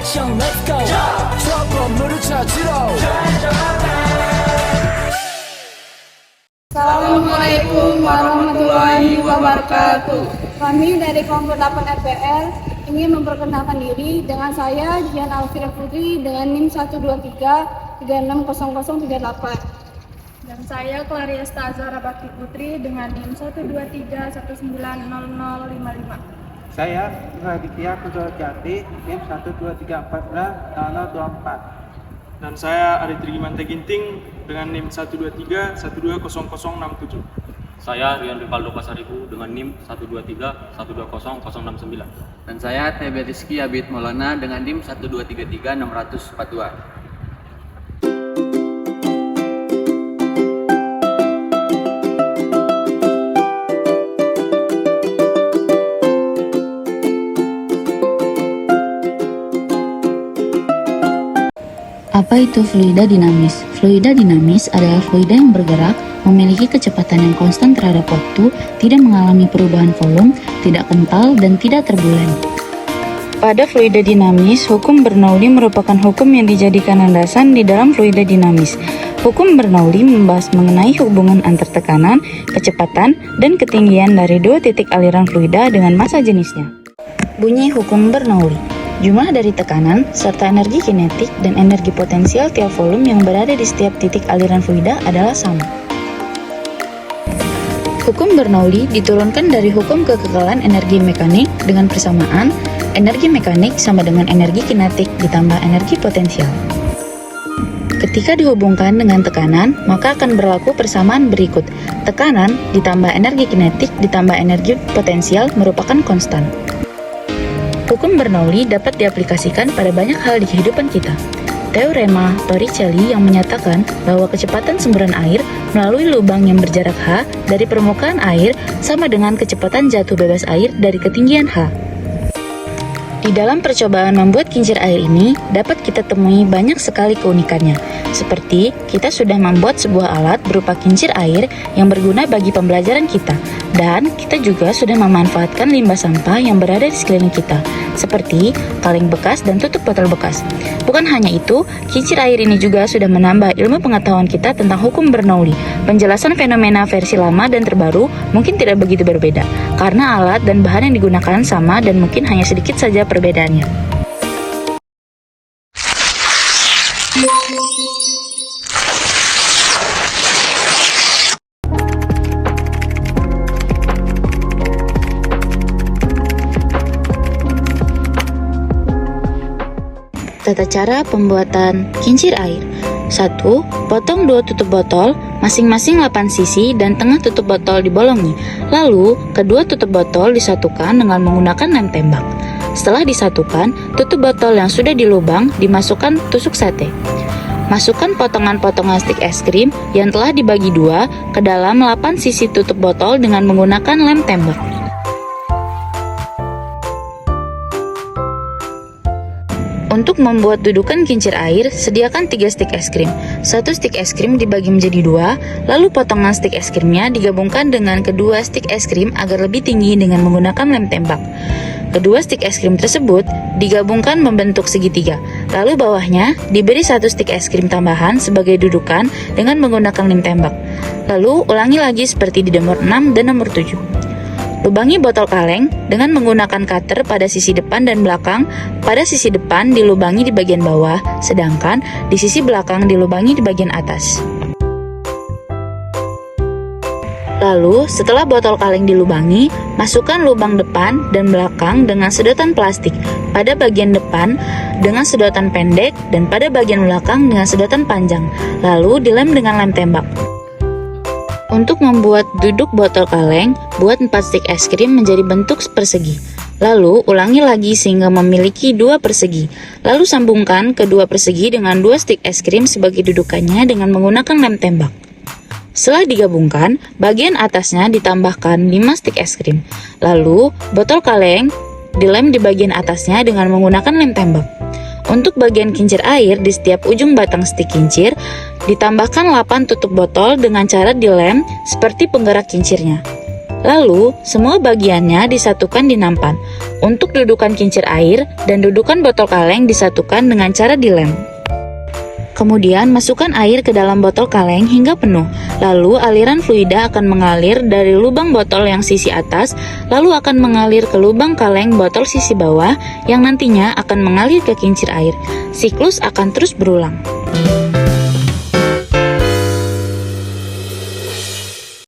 액션 let's go 저 건물을 찾으러 Assalamualaikum warahmatullahi wabarakatuh. Kami dari kelompok 8 RPL ingin memperkenalkan diri dengan saya Jian Alfira Putri dengan NIM 123 360038. Dan saya Clarias Tazara Bakti Putri dengan NIM 123190055. Saya Raditya Kuswajati, NIM 123140024. Dan saya Aritri Gimante Ginting dengan NIM 123120067. Saya Rian Rivaldo Pasaribu dengan NIM 123120069. Dan saya TB Rizky Abid Maulana dengan NIM 1233642. Apa itu fluida dinamis? Fluida dinamis adalah fluida yang bergerak, memiliki kecepatan yang konstan terhadap waktu, tidak mengalami perubahan volume, tidak kental, dan tidak terbulan. Pada fluida dinamis, hukum Bernoulli merupakan hukum yang dijadikan landasan di dalam fluida dinamis. Hukum Bernoulli membahas mengenai hubungan antar tekanan, kecepatan, dan ketinggian dari dua titik aliran fluida dengan massa jenisnya. Bunyi hukum Bernoulli: jumlah dari tekanan, serta energi kinetik dan energi potensial tiap volume yang berada di setiap titik aliran fluida adalah sama. Hukum Bernoulli diturunkan dari hukum kekekalan energi mekanik dengan persamaan energi mekanik sama dengan energi kinetik ditambah energi potensial. Ketika dihubungkan dengan tekanan, maka akan berlaku persamaan berikut. Tekanan ditambah energi kinetik ditambah energi potensial merupakan konstan. Hukum Bernoulli dapat diaplikasikan pada banyak hal di kehidupan kita. Teorema Torricelli yang menyatakan bahwa kecepatan semburan air melalui lubang yang berjarak h dari permukaan air sama dengan kecepatan jatuh bebas air dari ketinggian h. Di dalam percobaan membuat kincir air ini, dapat kita temui banyak sekali keunikannya. Seperti, kita sudah membuat sebuah alat berupa kincir air yang berguna bagi pembelajaran kita. Dan kita juga sudah memanfaatkan limbah sampah yang berada di sekeliling kita, seperti kaleng bekas dan tutup botol bekas. Bukan hanya itu, kincir air ini juga sudah menambah ilmu pengetahuan kita tentang hukum Bernoulli. Penjelasan fenomena versi lama dan terbaru mungkin tidak begitu berbeda, karena alat dan bahan yang digunakan sama dan mungkin hanya sedikit saja perbedaannya. Tata cara pembuatan kincir air. 1. Potong 2 tutup botol, masing-masing 8 sisi dan tengah tutup botol dibolongi. Lalu, kedua tutup botol disatukan dengan menggunakan lem tembak. Setelah disatukan, tutup botol yang sudah dilubang dimasukkan tusuk sate. Masukkan potongan-potongan stik es krim yang telah dibagi dua ke dalam 8 sisi tutup botol dengan menggunakan lem tembak. Untuk membuat dudukan kincir air, sediakan 3 stik es krim. 1 stik es krim dibagi menjadi 2, lalu potongan stik es krimnya digabungkan dengan kedua stik es krim agar lebih tinggi dengan menggunakan lem tembak. Kedua stik es krim tersebut digabungkan membentuk segitiga, lalu bawahnya diberi 1 stik es krim tambahan sebagai dudukan dengan menggunakan lem tembak. Lalu ulangi lagi seperti di nomor 6 dan nomor 7. Lubangi botol kaleng dengan menggunakan cutter pada sisi depan dan belakang. Pada sisi depan dilubangi di bagian bawah, sedangkan di sisi belakang dilubangi di bagian atas. Lalu, setelah botol kaleng dilubangi, masukkan lubang depan dan belakang dengan sedotan plastik. Pada bagian depan dengan sedotan pendek dan pada bagian belakang dengan sedotan panjang. Lalu dilem dengan lem tembak. Untuk membuat duduk botol kaleng, buat 4 stik es krim menjadi bentuk persegi. Lalu ulangi lagi sehingga memiliki 2 persegi. Lalu sambungkan kedua persegi dengan 2 stik es krim sebagai dudukannya dengan menggunakan lem tembak. Setelah digabungkan, bagian atasnya ditambahkan 5 stik es krim. Lalu botol kaleng dilem di bagian atasnya dengan menggunakan lem tembak. Untuk bagian kincir air di setiap ujung batang stik kincir, ditambahkan 8 tutup botol dengan cara dilem seperti penggerak kincirnya. Lalu, semua bagiannya disatukan di nampan. Untuk dudukan kincir air dan dudukan botol kaleng disatukan dengan cara dilem. Kemudian, masukkan air ke dalam botol kaleng hingga penuh. Lalu, aliran fluida akan mengalir dari lubang botol yang sisi atas, lalu akan mengalir ke lubang kaleng botol sisi bawah, yang nantinya akan mengalir ke kincir air. Siklus akan terus berulang.